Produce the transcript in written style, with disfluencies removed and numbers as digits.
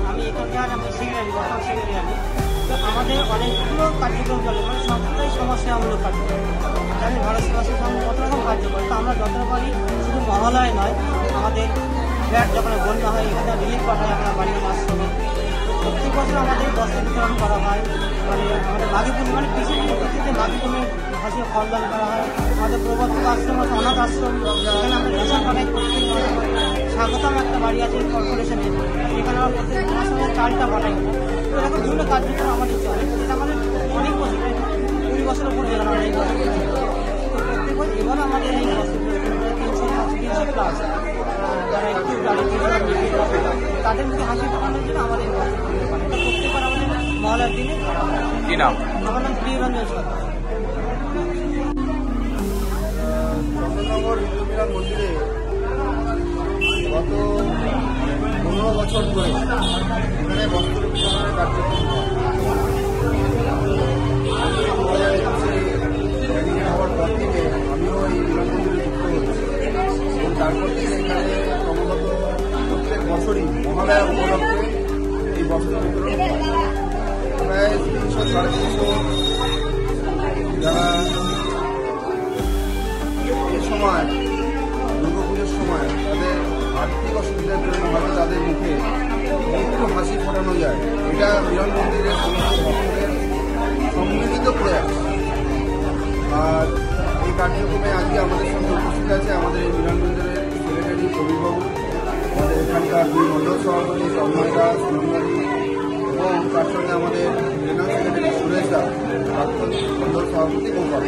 আমি এখানকার সেক্রেটারি বর্তমান সেক্রেটারি আমি তো আমাদের অনেকগুলো কার্যক্রম চলে মানে সবটাই সমস্যামূলক কার্যক্রম। আমি ভারত সেবাশ্রম সংঘ কত রকম কার্য করি তো আমরা যত পারি শুধু মহালয় নয় আমাদের ফ্ল্যাট যখন বন্যা হয় এখানে রিলিফ পাঠায় আমরা বাড়ির আশ্রমে। প্রত্যেক বছর আমাদের বস্ত্র বিতরণ করা হয় মানে আমাদের মাঘী পূর্ণিমা মানে কৃষিতে মাঘী পূর্ণিমায় ভাসিয়ে ফলদান করা হয়। আমাদের প্রবর্তক আশ্রম আছে অনাথ আশ্রম এখানে আমরা রেশন পাঠাই প্রত্যেক স্বাগতম একটা বাড়ি আছে কর্পোরেশনে এখানে আমরা প্রত্যেক মাসে চালটা পাঠাই। তো এরকম বিভিন্ন কার্যক্রম আমাদের চলে যেটা আমাদের অনেক বছর 20 বছর উপর গেলাম আমরা এই বছর প্রত্যেক বছর এবার আমাদের এই বছর 300 প্লাস যারা একটু তাদের মধ্যে হাসি পাঠানোর জন্য আমাদের প্রত্যেকবার আমাদের মহলার দিনে কি নাম আমার নাম প্রিয়রঞ্জন সরকার। চন্দননগর হিন্দু মন্দিরে গত 15 বছর ধরে এখানে বস্ত্র বিতরণের কার্যক্রম হওয়ার পর থেকে আমিও এই মিলন মন্দিরে যুক্ত হয়েছি এবং তারপর থেকে এখানে ক্রমাগত প্রত্যেক বছরই মহালয়া উপলক্ষে এই বস্ত্র বিতরণ প্রায় 300-350 যারা এই সময় দুর্গাপুজোর সময় তাদের আর্থিক অসুবিধার জন্য হয়তো তাদের মুখে একটু হাসি ফোটানো যায় এটা মিলন মন্দিরের সমস্ত ভক্তদের সম্মিলিত প্রয়াস। আর এই কার্যক্রমে আজকে আমাদের সঙ্গে উপস্থিত আছে আমাদের এই মিলন মন্দিরের সেক্রেটারি কবিরবাবু, আমাদের এখানকার দুই মণ্ডল সভাপতি তন্ময় দাস নন্দারি এবং তার সঙ্গে আমাদের জেনারেল সেক্রেটারি সুরেশ দাস প্রাক্তন মণ্ডল সভাপতি গোপাল।